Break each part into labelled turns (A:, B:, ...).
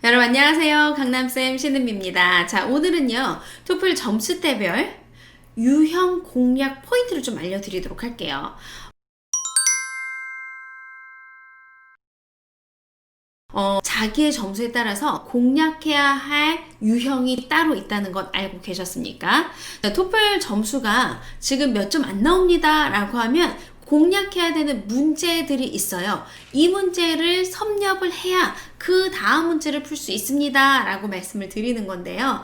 A: 여러분 안녕하세요. 강남쌤 신은미입니다. 자, 오늘은요 토플 점수대별 유형 공략 포인트를 좀 알려드리도록 할게요. 자기의 점수에 따라서 공략해야 할 유형이 따로 있다는 것 알고 계셨습니까? 자, 토플 점수가 지금 몇 점 안 나옵니다 라고 하면 공략해야 되는 문제들이 있어요. 이 문제를 섭렵을 해야 그 다음 문제를 풀 수 있습니다 라고 말씀을 드리는 건데요.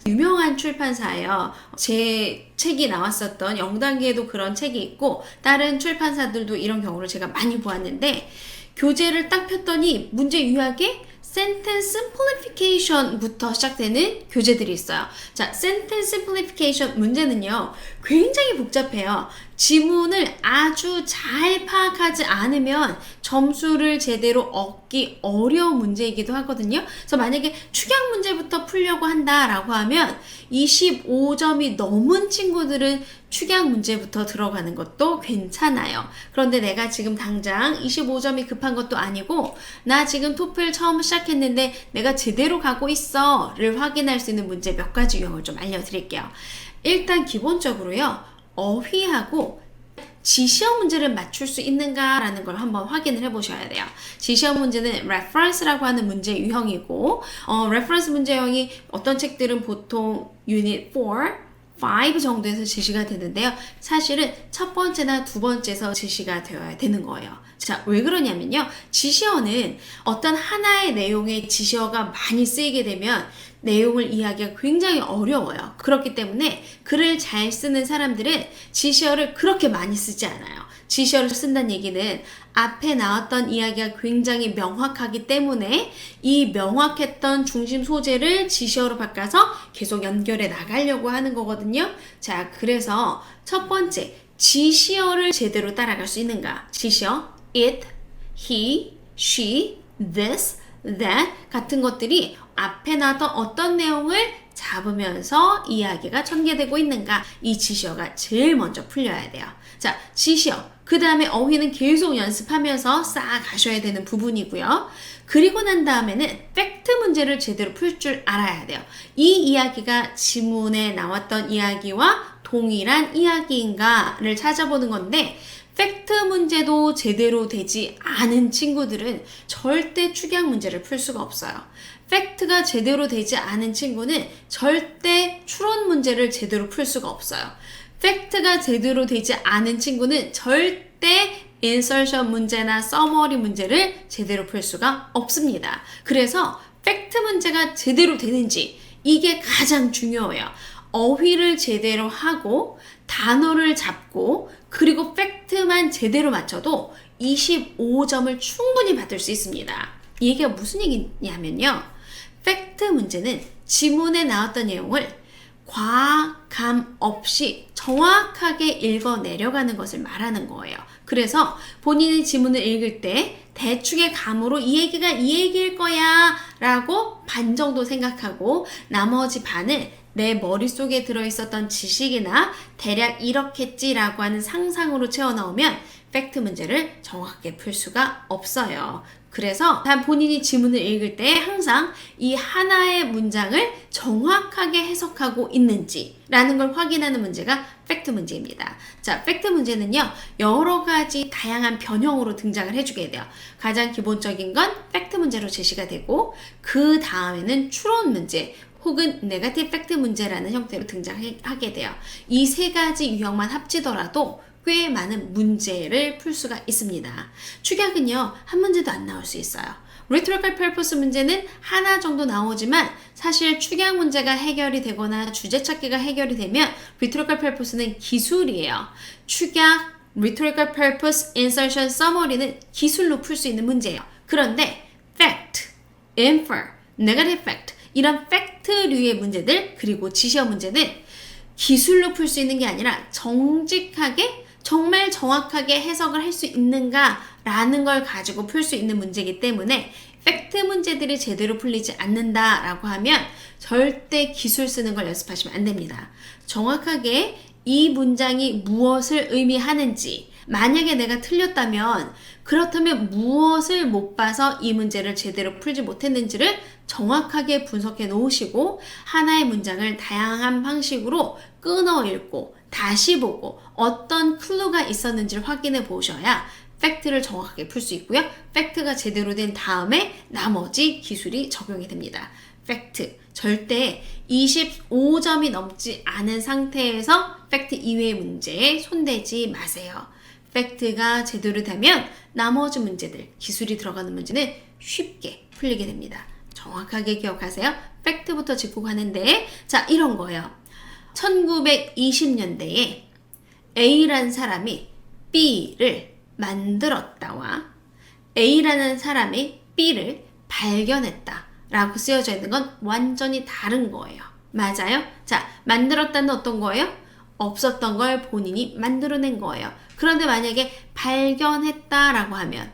A: 유명한 출판사예요. 제 책이 나왔었던 영단기에도 그런 책이 있고 다른 출판사들도 이런 경우를 제가 많이 보았는데, 교재를 딱 폈더니 문제 요약에 sentence simplification부터 시작되는 교재들이 있어요. 자, sentence simplification 문제는요 굉장히 복잡해요. 지문을 아주 잘 파악하지 않으면 점수를 제대로 얻기 어려운 문제이기도 하거든요. 그래서 만약에 축약 문제부터 풀려고 한다라고 하면 25점이 넘은 친구들은 축약 문제부터 들어가는 것도 괜찮아요. 그런데 내가 지금 당장 25점이 급한 것도 아니고 나 지금 토플 처음 시작했는데 내가 제대로 가고 있어 를 확인할 수 있는 문제 몇 가지 유형을 좀 알려드릴게요. 일단 기본적으로요, 어휘하고 지시어 문제를 맞출 수 있는가라는 걸 한번 확인을 해보셔야 돼요. 지시어 문제는 reference라고 하는 문제 유형이고, reference 문제 유형이 어떤 책들은 보통 unit 4, 5 정도에서 지시가 되는데요. 사실은 첫 번째나 두 번째에서 지시가 되어야 되는 거예요. 자, 왜 그러냐면요, 지시어는 어떤 하나의 내용의 지시어가 많이 쓰이게 되면 내용을 이해하기가 굉장히 어려워요. 그렇기 때문에 글을 잘 쓰는 사람들은 지시어를 그렇게 많이 쓰지 않아요. 지시어를 쓴다는 얘기는 앞에 나왔던 이야기가 굉장히 명확하기 때문에 이 명확했던 중심 소재를 지시어로 바꿔서 계속 연결해 나가려고 하는 거거든요. 자, 그래서 첫 번째, 지시어를 제대로 따라갈 수 있는가? 지시어 it, he, she, this, that 같은 것들이 앞에 나왔던 어떤 내용을 잡으면서 이야기가 전개되고 있는가, 이 지시어가 제일 먼저 풀려야 돼요. 자, 지시어, 그 다음에 어휘는 계속 연습하면서 쌓아 가셔야 되는 부분이고요. 그리고 난 다음에는 팩트 문제를 제대로 풀 줄 알아야 돼요. 이 이야기가 지문에 나왔던 이야기와 동일한 이야기인가를 찾아보는 건데, 팩트 문제도 제대로 되지 않은 친구들은 절대 축약 문제를 풀 수가 없어요. 팩트가 제대로 되지 않은 친구는 절대 추론 문제를 제대로 풀 수가 없어요. 팩트가 제대로 되지 않은 친구는 절대 인서션 문제나 서머리 문제를 제대로 풀 수가 없습니다. 그래서 팩트 문제가 제대로 되는지, 이게 가장 중요해요. 어휘를 제대로 하고 단어를 잡고 그리고 팩트만 제대로 맞춰도 25점을 충분히 받을 수 있습니다. 이 얘기가 무슨 얘기냐면요, 팩트 문제는 지문에 나왔던 내용을 과학, 감 없이 정확하게 읽어 내려가는 것을 말하는 거예요. 그래서 본인이 지문을 읽을 때 대충의 감으로 이 얘기가 이 얘기일 거야 라고 반 정도 생각하고 나머지 반을 내 머릿속에 들어있었던 지식이나 대략 이렇겠지라고 하는 상상으로 채워넣으면 팩트 문제를 정확하게 풀 수가 없어요. 그래서 단 본인이 지문을 읽을 때 항상 이 하나의 문장을 정확하게 해석하고 있는지 라는 걸 확인하는 문제가 팩트 문제입니다. 자, 팩트 문제는요, 여러 가지 다양한 변형으로 등장을 해주게 돼요. 가장 기본적인 건 팩트 문제로 제시가 되고, 그 다음에는 추론 문제 혹은 네거티브 팩트 문제라는 형태로 등장하게 돼요. 이 세 가지 유형만 합치더라도 꽤 많은 문제를 풀 수가 있습니다. 축약은요, 한 문제도 안 나올 수 있어요. rhetorical purpose 문제는 하나 정도 나오지만 사실 축약 문제가 해결이 되거나 주제 찾기가 해결이 되면 rhetorical purpose는 기술이에요. 축약, rhetorical purpose, insertion, summary는 기술로 풀 수 있는 문제예요. 그런데 fact, infer, negative fact 이런 팩트류의 문제들, 그리고 지시어 문제는 기술로 풀 수 있는 게 아니라 정직하게 정말 정확하게 해석을 할 수 있는가 라는 걸 가지고 풀 수 있는 문제이기 때문에 팩트 문제들이 제대로 풀리지 않는다라고 하면 절대 기술 쓰는 걸 연습하시면 안 됩니다. 정확하게 이 문장이 무엇을 의미하는지, 만약에 내가 틀렸다면 그렇다면 무엇을 못 봐서 이 문제를 제대로 풀지 못했는지를 정확하게 분석해 놓으시고 하나의 문장을 다양한 방식으로 끊어 읽고 다시 보고 어떤 클루가 있었는지를 확인해 보셔야 팩트를 정확하게 풀 수 있고요. 팩트가 제대로 된 다음에 나머지 기술이 적용이 됩니다. 팩트. 절대 25점이 넘지 않은 상태에서 팩트 이외의 문제에 손대지 마세요. 팩트가 제대로 되면 나머지 문제들, 기술이 들어가는 문제는 쉽게 풀리게 됩니다. 정확하게 기억하세요. 팩트부터 짚고 가는데, 자, 이런 거예요. 1920년대에 A라는 사람이 B를 만들었다와 A라는 사람이 B를 발견했다 라고 쓰여져 있는 건 완전히 다른 거예요. 맞아요? 자, 만들었다는 어떤 거예요? 없었던 걸 본인이 만들어낸 거예요. 그런데 만약에 발견했다라고 하면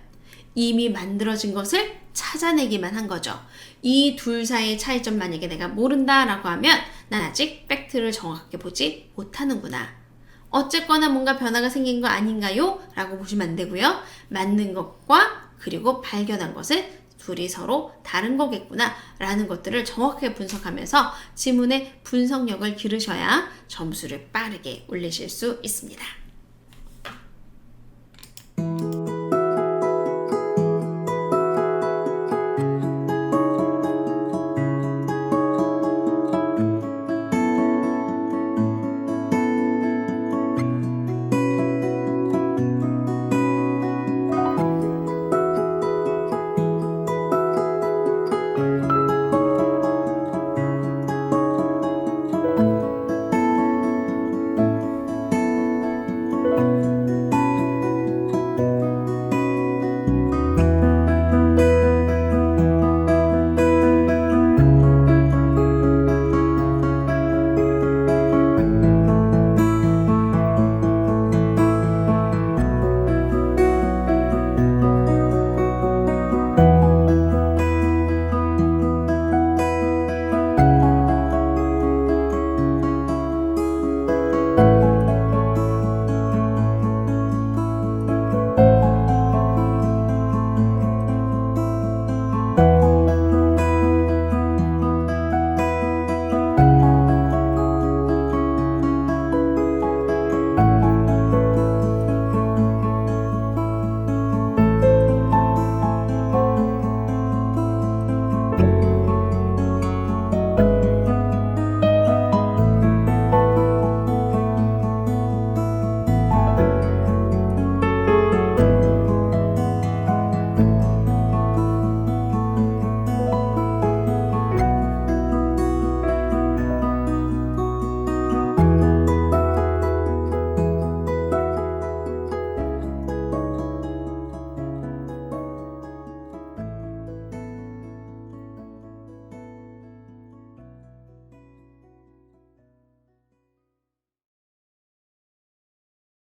A: 이미 만들어진 것을 찾아내기만 한 거죠. 이 둘 사이의 차이점 만약에 내가 모른다라고 하면 난 아직 팩트를 정확하게 보지 못하는구나. 어쨌거나 뭔가 변화가 생긴 거 아닌가요? 라고 보시면 안 되고요. 맞는 것과 그리고 발견한 것은 둘이 서로 다른 거겠구나 라는 것들을 정확하게 분석하면서 지문의 분석력을 기르셔야 점수를 빠르게 올리실 수 있습니다.